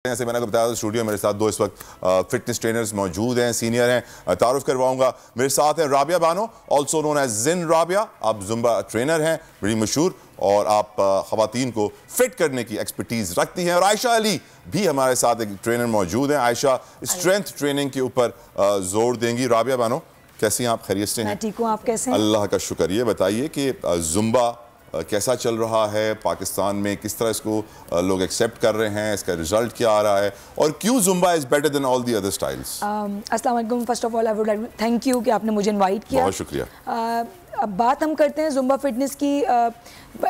जैसे मैंने आपको बताया स्टूडियो मेरे साथ दो इस वक्त फिटनेस ट्रेनर्स मौजूद हैं, सीनियर हैं। तारुफ करवाऊंगा, मेरे साथ हैं Rabia Bano, also known as ZIN Rabia. आप जुम्बा ट्रेनर हैं, बड़ी मशहूर, और आप ख़वातीन को फिट करने की एक्सपर्टीज़ रखती हैं। और आयशा अली भी हमारे साथ एक ट्रेनर मौजूद हैं। आयशा स्ट्रेंथ ट्रेनिंग के ऊपर जोर देंगी। राबिया बानो, कैसी हैं आप? खैरियत से हैं? मैं ठीक हूँ, आप कैसे हैं? अल्लाह का शुक्र। ये बताइए कि जुम्बा कैसा चल रहा है पाकिस्तान में, किस तरह इसको लोग एक्सेप्ट कर रहे हैं, इसका रिजल्ट क्या आ रहा है, और क्यों Zumba is better than all the other styles? अस्सलाम वालेकुम। First of all I would like to thank you कि आपने मुझे इनवाइट किया। बहुत शुक्रिया। अब बात हम करते हैं जुम्बा फिटनेस की।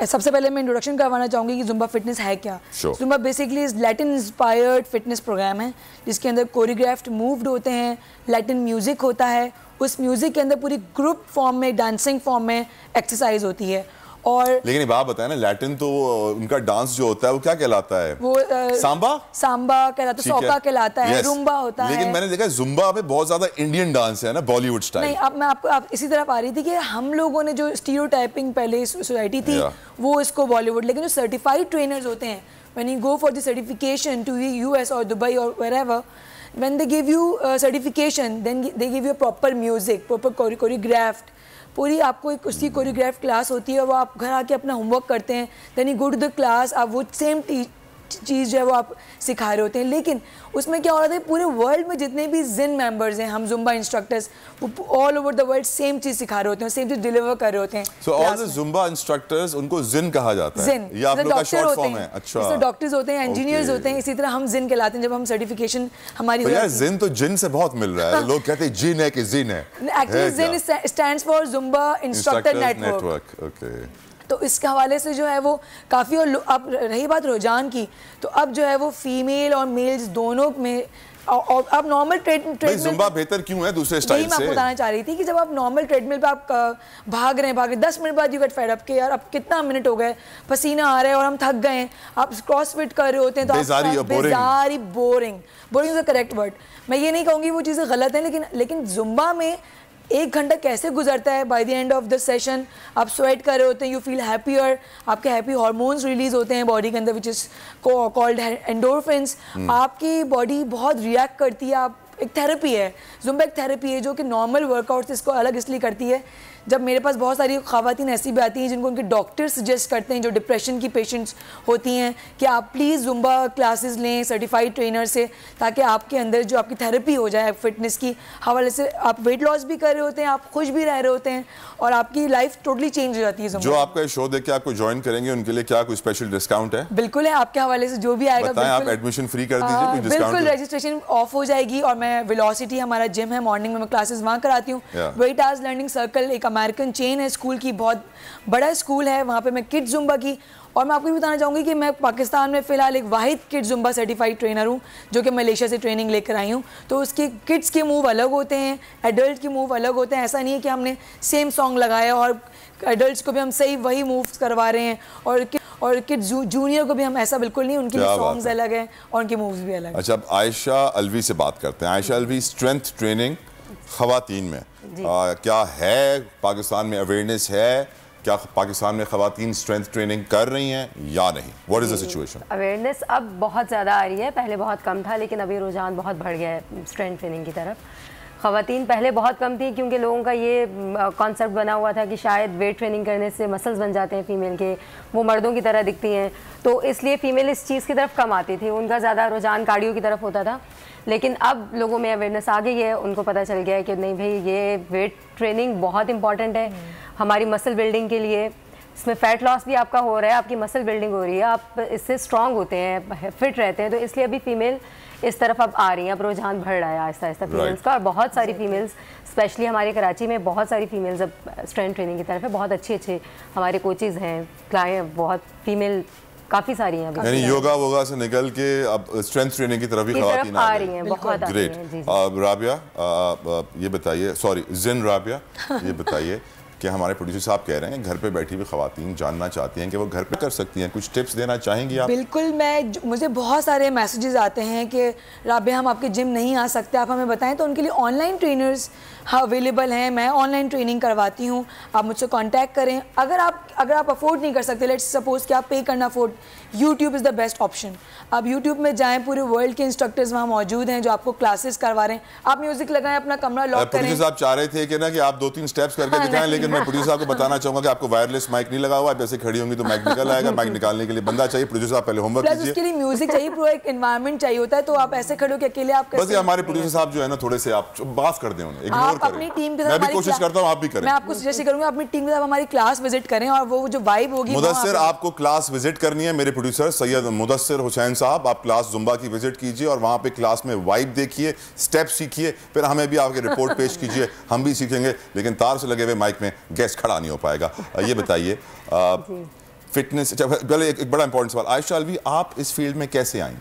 सबसे पहले मैं इंट्रोडक्शन करवाना चाहूँगी कि जुम्बा फिटनेस है क्या। Zumba basically is Latin inspired fitness programme है, जिसके अंदर कोरियोग्राफ्ड मूव्ड होते हैं, लैटिन म्यूज़िक होता है, उस म्यूज़िक के अंदर पूरी ग्रुप फॉर्म में, डांसिंग फॉर्म में एक्सरसाइज होती है। और लेकिन एक बात बताएं ना, लैटिन तो उनका डांस जो होता है वो क्या कहलाता है? वो सांबा कहलाता है, सोका कहलाता है, रुम्बा होता है। लेकिन मैंने देखा जुम्बा में बहुत ज्यादा इंडियन डांस है ना, बॉलीवुड स्टाइल। नहीं, अब मैं आपको इसी तरफ आ रही थी कि हम लोगों ने जो स्टीरियोटाइपिंग पहले सोसाइटी थी वो इसको बॉलीवुड, लेकिन जो सर्टिफाइड ट्रेनर्स होते हैं, when you go for the certification to US और दुबई और wherever, when they give you certification, then they give you proper music, proper choreographed, पूरी आपको एक उसकी कोरियोग्राफ क्लास होती है। वो आप घर आके अपना होमवर्क करते हैं, then you go to the class, आप वो सेम चीज़ जो है वो आप सिखा रहे होते हैं। लेकिन उसमें क्या हो रहा है, पूरे वर्ल्ड में जितने भी जिन मेंबर्स हैं, हम जुम्बा इंस्ट्रक्टर्स, वो all over the world same चीज़ सिखा रहे होते हैं, सेम चीज़ डिलीवर कर रहे होते हैं। So all the Zumba instructors, उनको जिन कहा जाता है? जिन, ये आप लोग का शॉर्ट फॉर्म है? अच्छा, डॉक्टर्स होते हैं, इंजीनियर्स होते हैं, इसी तरह हम जिन कहलाते हैं जब हम सर्टिफिकेशन हमारी हो। यार जिन तो जिन से बहुत मिल रहा है। लोग कहते हैं जिन है कि जिन है। Actually ZIN stands for Zumba instructor network. Okay. तो इसके हवाले से जो है वो काफ़ी, और अब रही बात रुझान की, तो अब जो है वो फीमेल और मेल्स दोनों में, और अब नॉर्मल ट्रेडमिल जुम्बा बेहतर क्यों है दूसरे स्टाइल से? मैं बताना चाह रही थी कि जब आप नॉर्मल ट्रेडमिल पे आप भाग रहे हैं 10 मिनट बाद यू गेट फेड अप के यार अब कितना मिनट हो गए, पसीना आ रहा है और हम थक गए हैं, आप क्रॉस फिट कर रहे होते हैं तो बेजारी, boring is the correct word. मैं ये नहीं कहूँगी वो चीज़ें गलत हैं, लेकिन जुम्बा में 1 घंटा कैसे गुजरता है, by the end of the session आप स्वेट कर रहे होते हैं, यू फील हैप्पियर, आपके हैप्पी हार्मोन्स रिलीज होते हैं बॉडी के अंदर, विच इज़ कॉल्ड एंडोर्फिन्स। आपकी बॉडी बहुत रिएक्ट करती है, आप एक थेरेपी है, जुम्बा एक थेरेपी है जो कि नॉर्मल वर्कआउट इसको अलग इसलिए करती है। जब मेरे पास बहुत सारी ख़वातीन ऐसी भी आती हैं जिनको उनके डॉक्टर सजेस्ट करते हैं, जो डिप्रेशन की पेशेंट्स होती हैं, कि आप प्लीज़ जुम्बा क्लासेस लें सर्टिफाइड ट्रेनर से, ताकि आपके अंदर जो आपकी थेरेपी हो जाए फिटनेस की हवाले से। आप वेट लॉस भी कर रहे होते हैं, आप खुश भी रह रहे होते हैं, और आपकी लाइफ टोटली चेंज हो जाती है। जो आपका शो देख के आपको ज्वाइन करेंगे उनके लिए क्या कोई स्पेशल डिस्काउंट है? बिल्कुल है, आपके हवाले से जो भी आएगा आप एडमिशन फ्री कर दीजिए, बिल्कुल रजिस्ट्रेशन ऑफ हो जाएगी। और मैं वेलोसिटी हमारा जिम है, मॉर्निंग में मैं क्लासेस वहाँ कराती हूँ। वेट आज लर्निंग सर्कल एक अमेरिकन चेन है स्कूल की, बहुत बड़ा स्कूल है, वहाँ पे मैं किड्स जुम्बा की, और मैं आपको भी बताना चाहूँगी कि मैं पाकिस्तान में फ़िलहाल एक वाहिद किड्स जुम्बा सर्टिफाइड ट्रेनर हूँ जो कि मलेशिया से ट्रेनिंग लेकर आई हूँ। तो उसके किड्स के मूव अलग होते हैं, एडल्ट के मूव अलग होते हैं। ऐसा नहीं है कि हमने सेम सॉन्ग लगाया और एडल्ट्स को भी हम सही वही मूव्स करवा रहे हैं, और किड्स जूनियर को भी हम, ऐसा बिल्कुल नहीं, उनके लिए सॉन्ग्स अलग हैं और उनके मूव्स भी अलग हैं। अच्छा, अब आयशा अलवी से बात करते हैं। आयशा अलवी, स्ट्रेंथ ट्रेनिंग ख़वातीन में क्या है? पाकिस्तान में अवेयरनेस है क्या? पाकिस्तान में ख़वातीन स्ट्रेंथ ट्रेनिंग कर रही हैं या नहीं? What is the situation? Awareness अब बहुत ज़्यादा आ रही है, पहले बहुत कम था, लेकिन अभी रुझान बहुत बढ़ गया है स्ट्रेंथ ट्रेनिंग की तरफ। ख़वातीन पहले बहुत कम थी क्योंकि लोगों का ये कॉन्सेप्ट बना हुआ था कि शायद वेट ट्रेनिंग करने से मसल्स बन जाते हैं फीमेल के, वो मर्दों की तरह दिखती हैं, तो इसलिए फ़ीमेल इस चीज़ की तरफ कम आती थी, उनका ज़्यादा रुझान कार्डियो की तरफ होता था। लेकिन अब लोगों में अवेयरनेस आ गई है, उनको पता चल गया है कि नहीं भाई, ये वेट ट्रेनिंग बहुत इंपॉर्टेंट है हमारी मसल बिल्डिंग के लिए। इसमें फ़ैट लॉस भी आपका हो रहा है, आपकी मसल बिल्डिंग हो रही है, आप इससे स्ट्रॉन्ग होते हैं, फिट रहते हैं, तो इसलिए अभी फ़ीमेल इस तरफ अब आ रही हैं, अब रुझान बढ़ रहा है आहिस्ता आहिस्ता फीमेल्स का। और बहुत सारी फीमेल्स, स्पेशली हमारे कराची में बहुत सारी फीमेल्स अब स्ट्रेंथ ट्रेनिंग की तरफ है, बहुत अच्छे हमारे कोचेज़ हैं, क्लाइंट बहुत फीमेल काफ़ी सारी हैं। यानी योगा वोगा से निकल के अब स्ट्रेंथ ट्रेनिंग की तरफ भी ख़वातीन आ रही हैं, बहुत ग्रेट। राबिया, ये बताइए, सॉरी जिन राबिया, ये बताइए कि हमारे प्रोड्यूसर साहब कह रहे हैं घर पे बैठी हुई ख़वातीन जानना चाहती हैं कि वो घर पे कर सकती हैं, कुछ टिप्स देना चाहेंगी आप? बिल्कुल, मुझे बहुत सारे मैसेजेस आते हैं कि राबिया हम आपके जिम नहीं आ सकते, आप हमें बताएं। तो उनके लिए ऑनलाइन ट्रेनर्स अवेलेबल हैं, मैं ऑनलाइन ट्रेनिंग करवाती हूँ, आप मुझसे कांटेक्ट करें। अगर आप अफोर्ड नहीं कर सकते, लेट्स सपोज कि आप पे करना afford YouTube is the best option. आप यूट्यूब में जाएं, पूरे वर्ल्ड के इंस्ट्रक्टर्स वहाँ मौजूद हैं जो आपको क्लासेस करवा रहे हैं। आप म्यूजिक लगाएं, अपना कमरा लॉक करें। प्रोड्यूसर साहब चाह रहे थे कि ना कि आप 2-3 स्टेप्स करके दिखाएं, लेकिन मैं प्रोड्यूसर साहब को बताना चाहूंगा कि आपको वायरलेस माइक नहीं लगा हुआ, आप ऐसे खड़ी होंगी तो माइक निकल आएगा। माइक निकालने के लिए बंदा चाहिए। प्रोड्यूसर साहब पहले होमवर्क कीजिए। उसके लिए म्यूजिक चाहिए, पूरा एक एनवायरनमेंट चाहिए होता है, तो आप ऐसे खड़े हो के अकेले आप बस। ये हमारे प्रोड्यूसर साहब जो है ना, थोड़े से आप माफ कर दें उन्हें, इग्नोर करें। अपनी टीम के साथ मैं भी कोशिश करता हूं, आप भी करें। मैं आपको सजेस्ट करूंगा अपनी टीम के साथ हमारी क्लास विजिट करें, और वो जो वाइब होगी। मुदस्सिर, आपको क्लास विजिट करनी है, मेरे प्रोड्यूसर सैयद मुदस्सिर हुसैन साहब, आप क्लास जुम्बा की विजिट कीजिए और वहां पे क्लास में वाइब देखिए, स्टेप सीखिए, फिर हमें भी आपके रिपोर्ट पेश कीजिए, हम भी सीखेंगे। लेकिन तार से लगे हुए माइक में गेस्ट खड़ा नहीं हो पाएगा। ये बताइए, फिटनेस, पहले एक बड़ा इंपॉर्टेंट सवाल, आयशा अलवी, आप इस फील्ड में कैसे आई?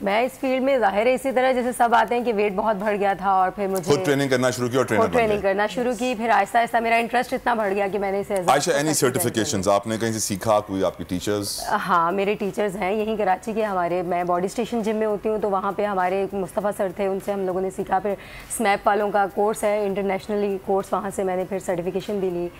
मैं इस फील्ड में जाहिर है इसी तरह जैसे सब आते हैं कि वेट बहुत बढ़ गया था, और फिर मुझे खुद ट्रेनिंग करना शुरू की और ट्रेनिंग करना शुरू की। फिर आहिस्ता आहिस्ता मेरा इंटरेस्ट इतना बढ़ गया कि मैंने इसे आयशा, एनी सर्टिफिकेशंस आपने कहीं से सीखा, कोई आपकी टीचर्स? हाँ, मेरे टीचर्स हैं यहीं कराची के हमारे। मैं बॉडी स्टेशन जिम में होती हूँ, तो वहाँ पे हमारे मुस्तफ़ा सर थे, उनसे हम लोगों ने सीखा। फिर स्मैप वालों का कोर्स है, इंटरनेशनली कोर्स, वहाँ से मैंने फिर सर्टिफिकेशन भी ली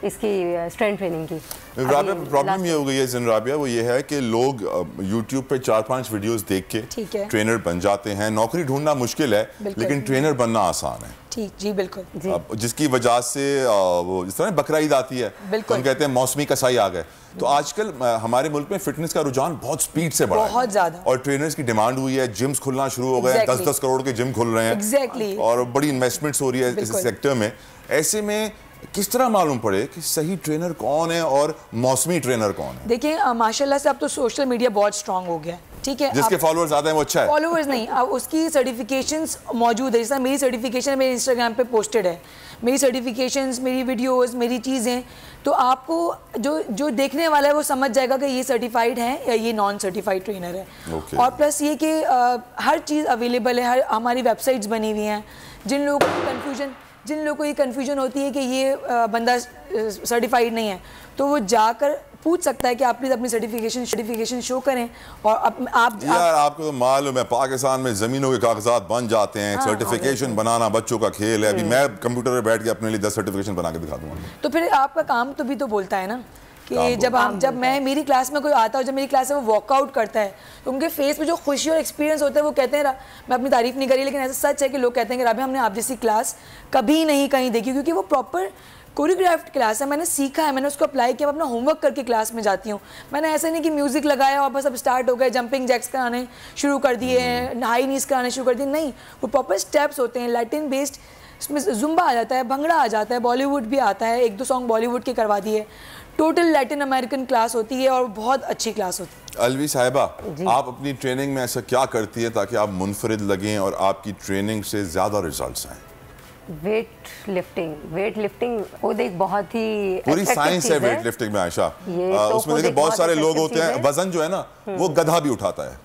इसकी स्ट्रेंथ ट्रेनिंग की। राबिया, प्रॉब्लम ये हो गई है जिन राबिया, वो ये है कि लोग YouTube पे 4-5 वीडियोस देख के ट्रेनर बन जाते हैं। नौकरी ढूंढना मुश्किल है, लेकिन ट्रेनर बनना आसान है। ठीक, जी बिल्कुल। जिसकी वजह से वो जिस तरह बकरा ईद आती है, तो हम कहते हैं मौसमी कसाई आ गए। तो आजकल हमारे मुल्क में फिटनेस का रुझान बहुत स्पीड से बढ़ा है, बहुत ज्यादा, और ट्रेनर्स की डिमांड हुई है। जिम्स खुलना शुरू हो गए हैं, 10-10 करोड़ के जिम खुल रहे हैं, और बड़ी इन्वेस्टमेंट्स हो रही है इस सेक्टर में। ऐसे में किस तरह मालूम पड़े कि सही ट्रेनर कौन है और मौसमी ट्रेनर कौन है? देखिए, माशाल्लाह से अब तो सोशल मीडिया बहुत स्ट्रांग हो गया है, ठीक है। जिसके फॉलोअर्स ज़्यादा हैं वो अच्छा है। फॉलोअर्स नहीं, अब उसकी सर्टिफिकेशंस मौजूद है। जैसा मेरी सर्टिफिकेशन मेरे इंस्टाग्राम पे पोस्टेड है, मेरी सर्टिफिकेशंस, मेरी वीडियोस, मेरी चीज़ें, तो आपको जो देखने वाला है वो समझ जाएगा कि ये सर्टिफाइड है या ये नॉन सर्टिफाइड ट्रेनर है। और प्लस ये कि हर चीज़ अवेलेबल है, हमारी वेबसाइट्स बनी हुई हैं। जिन लोगों को ये कन्फ्यूजन होती है कि ये बंदा सर्टिफाइड नहीं है, तो वो जाकर पूछ सकता है कि आप प्लीज अपनी सर्टिफिकेशन शो करें। और आपको तो मालूम है पाकिस्तान में जमीनों के कागजात बन जाते हैं। सर्टिफिकेशन बनाना बच्चों का खेल है। अभी मैं कंप्यूटर पे बैठ के अपने लिए 10 सर्टिफिकेशन बना के दिखा दूंगा। तो फिर आपका काम तो भी तो बोलता है ना कि जब मैं मेरी क्लास में कोई आता है, जब मेरी क्लास में वो वॉकआउट करता है, तो उनके फेस पे जो खुशी और एक्सपीरियंस होता है, वो कहते हैं, मैं अपनी तारीफ नहीं करी, लेकिन ऐसा सच है कि लोग कहते हैं कि राबिया, हमने आप जैसी क्लास कभी नहीं कहीं देखी, क्योंकि वो प्रॉपर कोरियोग्राफ्ड क्लास है। मैंने सीखा है, मैंने उसको अप्लाई किया, अपना होमवर्क करके क्लास में जाती हूँ। मैंने ऐसा नहीं कि म्यूजिक लगाया और बस अब स्टार्ट हो गए, जंपिंग जैक्स कराने शुरू कर दिए, हाई नीज कराने शुरू कर दिए। नहीं, वो प्रॉपर स्टेप्स होते हैं, लैटिन बेस्ड। इसमें जुम्बा आ जाता है, भंगड़ा आ जाता है, बॉलीवुड भी आता है, 1-2 सॉन्ग बॉलीवुड के करवा दिए। टोटल लैटिन अमेरिकन क्लास होती है और बहुत अच्छी क्लास होती है। अलवी साहिबा, आप अपनी ट्रेनिंग में ऐसा क्या करती है ताकि आप मुनफरिद लगें और आपकी ट्रेनिंग से ज़्यादा रिजल्ट्स आएँ? वेट लिफ्टिंग वो एक बहुत ही पूरी साइंस है वेट लिफ्टिंग में आयशा। उसमें देखिए बहुत सारे लोग होते हैं, वजन जो है ना वो गधा भी उठाता है,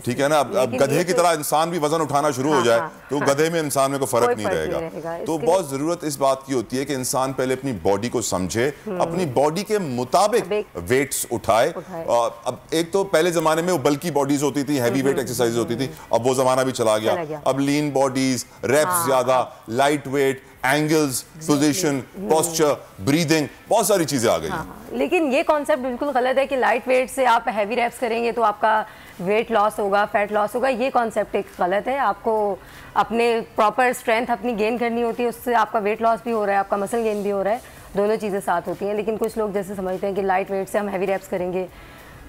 ठीक है ना। अब गधे की तरह इंसान भी वजन उठाना शुरू हो जाए तो गधे में इंसान में कोई फर्क नहीं रहेगा। तो बहुत जरूरत इस बात की होती है कि इंसान पहले अपनी बॉडी को समझे, अपनी बॉडी के मुताबिक वेट्स उठाए। अब एक तो पहले जमाने में वो बल्कि बॉडीज होती थी, हैवी वेट एक्सरसाइज होती थी, अब वो जमाना भी चला गया। अब लीन बॉडीज, रेप्स ज्यादा, light weight, angles, position, posture, breathing, बहुत सारी चीजें आ गई। लेकिन ये कॉन्सेप्ट बिल्कुल गलत है कि लाइट वेट से आप हैवी रेप्स करेंगे तो आपका वेट लॉस होगा, फैट लॉस होगा। ये कॉन्सेप्ट एक गलत है। आपको अपने प्रॉपर स्ट्रेंथ अपनी गेन करनी होती है, उससे आपका वेट लॉस भी हो रहा है, आपका मसल गेन भी हो रहा है, दोनों चीज़ें साथ होती हैं। लेकिन कुछ लोग जैसे समझते हैं कि लाइट वेट से हम हैवी रेप्स करेंगे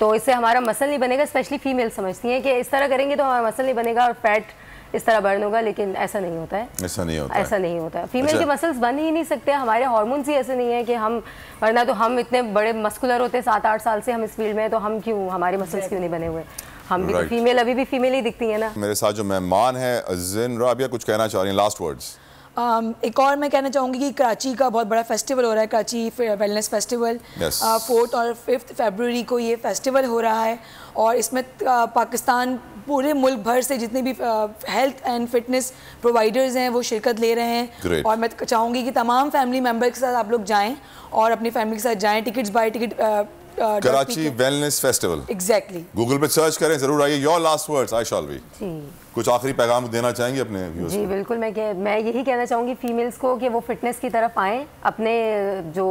तो इससे हमारा मसल नहीं बनेगा। स्पेशली फीमेल समझती हैं कि इस तरह करेंगे तो हमारा मसल नहीं बनेगा और फैट इस तरह बर्न होगा, लेकिन ऐसा नहीं होता है। ऐसा नहीं होता है। फीमेल के मसल्स बन ही नहीं सकते, हमारे हार्मोन्स ही ऐसे नहीं है कि हम, वरना तो हम इतने बड़े मस्कुलर होते, 7-8 साल से हम इस फील्ड में हैं, तो हम क्यों, हमारे मसल्स क्यों नहीं बने हुए? हम भी तो फीमेल, अभी भी फीमेल ही दिखती है ना। मेरे साथ जो मेहमान है जिन राबिया, कुछ कहना चाह रही हैं, लास्ट वर्ड्स? एक और मैं कहना चाहूँगी कि कराची का बहुत बड़ा फेस्टिवल हो रहा है, कराची वेलनेस फेस्टिवल। 4 और 5 फरवरी को ये फेस्टिवल हो रहा है और इसमें पाकिस्तान पूरे मुल्क भर से जितने भी हेल्थ एंड फिटनेस प्रोवाइडर्स हैं वो शिरकत ले रहे हैं। और मैं चाहूँगी कि तमाम फैमिली मेम्बर के साथ आप लोग जाएँ और अपनी फैमिली के साथ जाएँ। Tickets buy ticket Karachi wellness festival. Exactly, Google पे सर्च करें, जरूर आइए। योर लास्ट वर्ड्स आयशाल्वी, कुछ आखिरी पैगाम देना चाहेंगे अपने व्यूअर्स जी? बिल्कुल, मैं यही कहना चाहूँगी फीमेल्स को कि वो फिटनेस की तरफ आएँ। अपने जो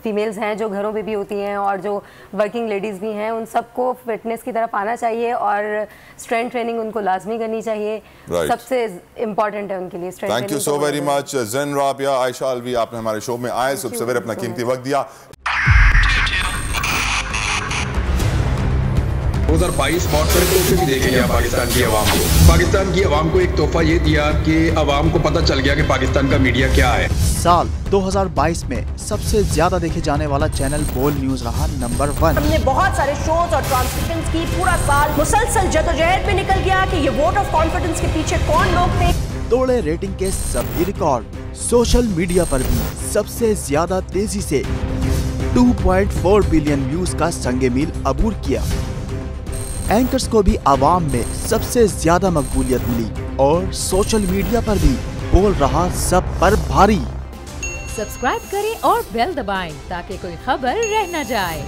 फीमेल्स हैं जो घरों में भी होती हैं और जो वर्किंग लेडीज़ भी हैं, उन सबको फिटनेस की तरफ आना चाहिए और स्ट्रेंथ ट्रेनिंग उनको लाजमी करनी चाहिए। सबसे इम्पॉर्टेंट है उनके लिए strength training. Thank you so very much ZIN Rabia, Ayesha Alvi, आपने हमारे शो में आए, सुबह सवेरे अपना कीमती वक्त दिया। 2022 बहुत सारे तोहफे भी देखे गया पाकिस्तान की आवाम को। पाकिस्तान की आवाम को एक तोहफा ये दिया कि आवाम को पता चल गया कि पाकिस्तान का मीडिया क्या है। साल 2022 में सबसे ज्यादा देखे जाने वाला चैनल बोल्ड न्यूज रहा नंबर 1। हमने बहुत सारे शोज और ट्रांसमिशंस की, पूरा साल मुसलसल जदोजहद में निकल गया कि ये वोट ऑफ कॉन्फिडेंस के पीछे कौन लोग थे। तोड़े रेटिंग के सभी रिकॉर्ड। सोशल मीडिया पर भी सबसे ज्यादा तेजी से 2.4 बिलियन व्यूज का संगे मील अबूर किया। एंकर्स को भी आवाम में सबसे ज्यादा मकबूलियत मिली और सोशल मीडिया पर भी बोल रहा सब पर भारी। सब्सक्राइब करें और बेल दबाएं ताकि कोई खबर रह न जाए।